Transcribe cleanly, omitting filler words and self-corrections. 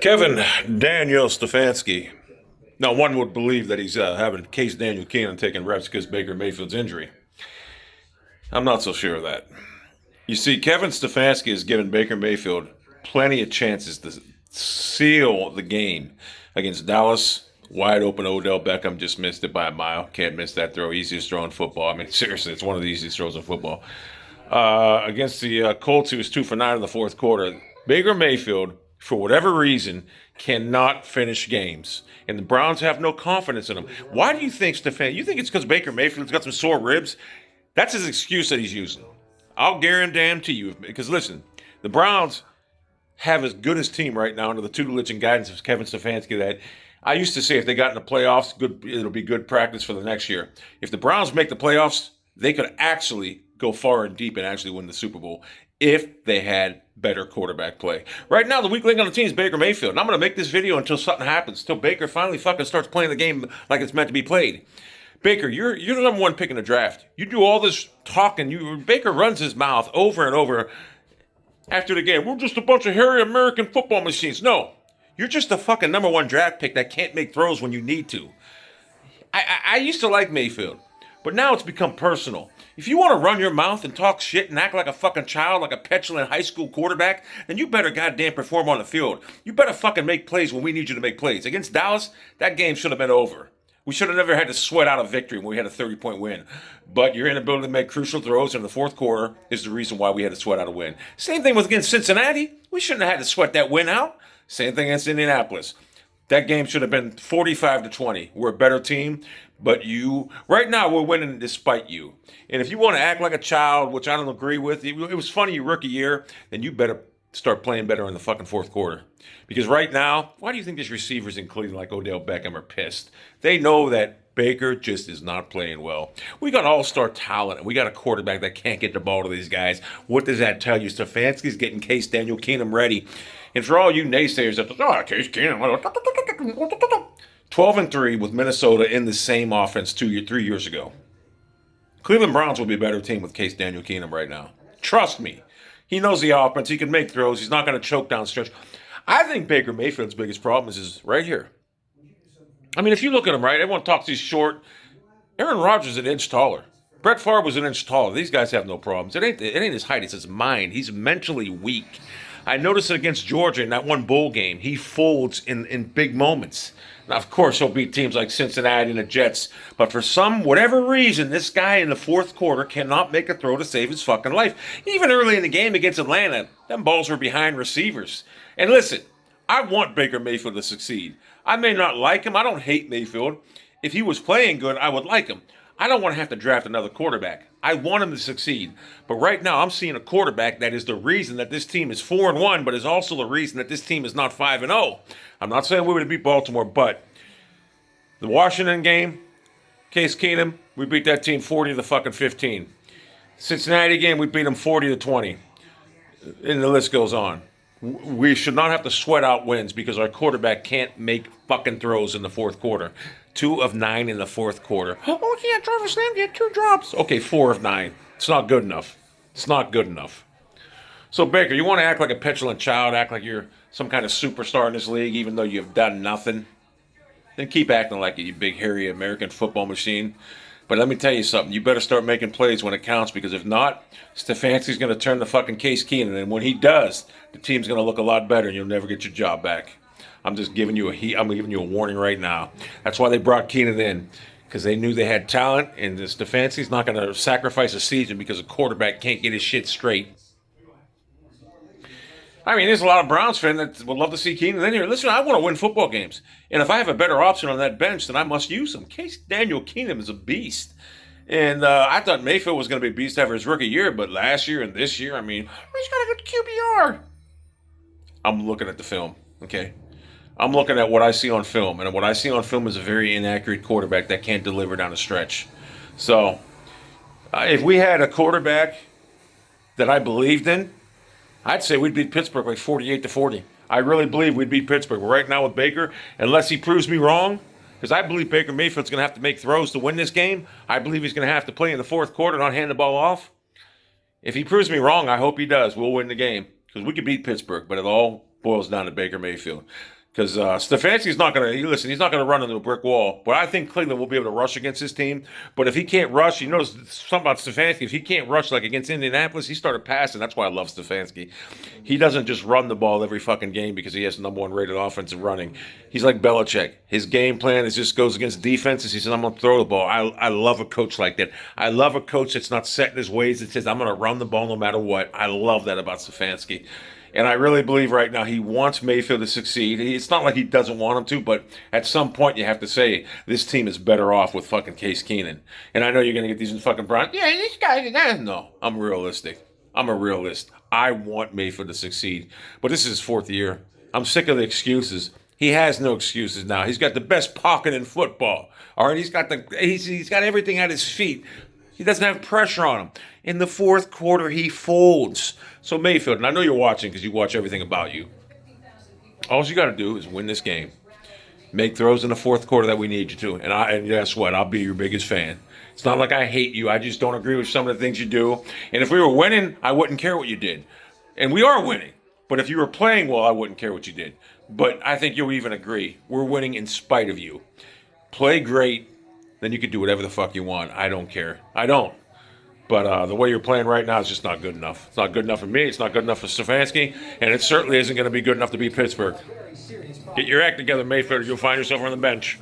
Kevin Daniel Stefanski. Now, one would believe that he's having Case Daniel Keenum taking reps because Baker Mayfield's injury. I'm not so sure of that. You see, Kevin Stefanski has given Baker Mayfield plenty of chances to seal the game against Dallas. Wide open Odell Beckham just missed it by a mile. Can't miss that throw. Easiest throw in football. I mean, seriously, it's one of the easiest throws in football. Against the Colts, he was 2 for 9 in the fourth quarter. Baker Mayfield, for whatever reason, cannot finish games. And the Browns have no confidence in him. Why do you think, Stefan? You think it's because Baker Mayfield's got some sore ribs? That's his excuse that he's using. I'll guarantee you. Because listen, the Browns have as good a team right now under the tutelage and guidance of Kevin Stefanski that I used to say if they got in the playoffs, it'll be good practice for the next year. If the Browns make the playoffs, they could actually go far and deep and actually win the Super Bowl if they had better quarterback play. Right now, the weak link on the team is Baker Mayfield. And I'm going to make this video until something happens, until Baker finally fucking starts playing the game like it's meant to be played. Baker, you're the number one pick in the draft. You do all this talking. Baker runs his mouth over and over after the game. We're just a bunch of hairy American football machines. No, you're just a fucking number one draft pick that can't make throws when you need to. I used to like Mayfield, but now it's become personal. If you want to run your mouth and talk shit and act like a fucking child, like a petulant high school quarterback, then you better goddamn perform on the field. You better fucking make plays when we need you to make plays. Against Dallas, that game should have been over. We should have never had to sweat out a victory when we had a 30-point win. But your inability to make crucial throws in the fourth quarter is the reason why we had to sweat out a win. Same thing with against Cincinnati. We shouldn't have had to sweat that win out. Same thing against Indianapolis. That game should have been 45-20. We're a better team, but right now we're winning despite you. And if you want to act like a child, which I don't agree with, it was funny your rookie year, then you better start playing better in the fucking fourth quarter. Because right now, why do you think these receivers in Cleveland like Odell Beckham are pissed? They know that Baker just is not playing well. We got all-star talent, and we got a quarterback that can't get the ball to these guys. What does that tell you? Stefanski's getting Case Daniel Keenum ready. And for all you naysayers that, Case Keenum, 12-3 with Minnesota in the same offense 3 years ago. Cleveland Browns will be a better team with Case Daniel Keenum right now. Trust me. He knows the offense. He can make throws. He's not going to choke down stretch. I think Baker Mayfield's biggest problem is right here. I mean, if you look at him, right, everyone talks he's short. Aaron Rodgers is an inch taller. Brett Favre was an inch taller. These guys have no problems. It ain't his height. It's his mind. He's mentally weak. I noticed it against Georgia in that one bowl game. He folds in big moments. Now, of course, he'll beat teams like Cincinnati and the Jets. But for whatever reason, this guy in the fourth quarter cannot make a throw to save his fucking life. Even early in the game against Atlanta, them balls were behind receivers. And listen, I want Baker Mayfield to succeed. I may not like him. I don't hate Mayfield. If he was playing good, I would like him. I don't want to have to draft another quarterback. I want him to succeed. But right now, I'm seeing a quarterback that is the reason that this team is 4-1, but is also the reason that this team is not 5-0. I'm not saying we would beat Baltimore, but the Washington game, Case Keenum, we beat that team 40-15. Cincinnati game, we beat them 40-20. And the list goes on. We should not have to sweat out wins because our quarterback can't make fucking throws in the fourth quarter. 2 of 9 in the fourth quarter. Oh, yeah, Jarvis Landry had 2 drops. Okay, 4 of 9. It's not good enough. It's not good enough. So, Baker, you want to act like a petulant child, act like you're some kind of superstar in this league, even though you've done nothing? Then keep acting like it, you big, hairy American football machine. But let me tell you something. You better start making plays when it counts, because if not, Stefanski's going to turn the fucking Case Keenum. And when he does, the team's going to look a lot better, and you'll never get your job back. I'm just giving you a warning right now. That's why they brought Keenan in, because they knew they had talent, and Stefanski's not going to sacrifice a season because a quarterback can't get his shit straight. I mean, there's a lot of Browns fans that would love to see Keenan in here. Listen, I want to win football games. And if I have a better option on that bench, then I must use him. Case Daniel Keenum is a beast. And I thought Mayfield was going to be a beast after his rookie year, but last year and this year, I mean, he's got a good QBR. I'm looking at the film, okay? I'm looking at what I see on film, and what I see on film is a very inaccurate quarterback that can't deliver down the stretch. So, if we had a quarterback that I believed in, I'd say we'd beat Pittsburgh like 48-40. I really believe we'd beat Pittsburgh. But right now with Baker, unless he proves me wrong, because I believe Baker Mayfield's going to have to make throws to win this game. I believe he's going to have to play in the fourth quarter, not hand the ball off. If he proves me wrong, I hope he does. We'll win the game because we could beat Pittsburgh, but it all boils down to Baker Mayfield. Because Stefanski's not going to, listen, he's not going to run into a brick wall. But I think Cleveland will be able to rush against his team. But if he can't rush, you notice something about Stefanski. If he can't rush like against Indianapolis, he started passing. That's why I love Stefanski. He doesn't just run the ball every fucking game because he has the number one rated offensive running. He's like Belichick. His game plan is just goes against defenses. He says, I'm going to throw the ball. I love a coach like that. I love a coach that's not set in his ways that says, I'm going to run the ball no matter what. I love that about Stefanski. And I really believe right now he wants Mayfield to succeed. It's not like he doesn't want him to, but at some point you have to say this team is better off with fucking Case Keenum. And I know you're going to get these fucking Browns. Yeah, this guy. No, I'm realistic. I'm a realist. I want Mayfield to succeed. But this is his fourth year. I'm sick of the excuses. He has no excuses now. He's got the best pocket in football. All right, he's got everything at his feet. He doesn't have pressure on him. In the fourth quarter, he folds. So Mayfield, and I know you're watching because you watch everything about you. All you got to do is win this game. Make throws in the fourth quarter that we need you to. And guess what? I'll be your biggest fan. It's not like I hate you. I just don't agree with some of the things you do. And if we were winning, I wouldn't care what you did. And we are winning. But if you were playing well, I wouldn't care what you did. But I think you'll even agree. We're winning in spite of you. Play great. Then you can do whatever the fuck you want. I don't care. I don't. But the way you're playing right now is just not good enough. It's not good enough for me. It's not good enough for Stefanski. And it certainly isn't going to be good enough to beat Pittsburgh. Get your act together, Mayfield, or you'll find yourself on the bench.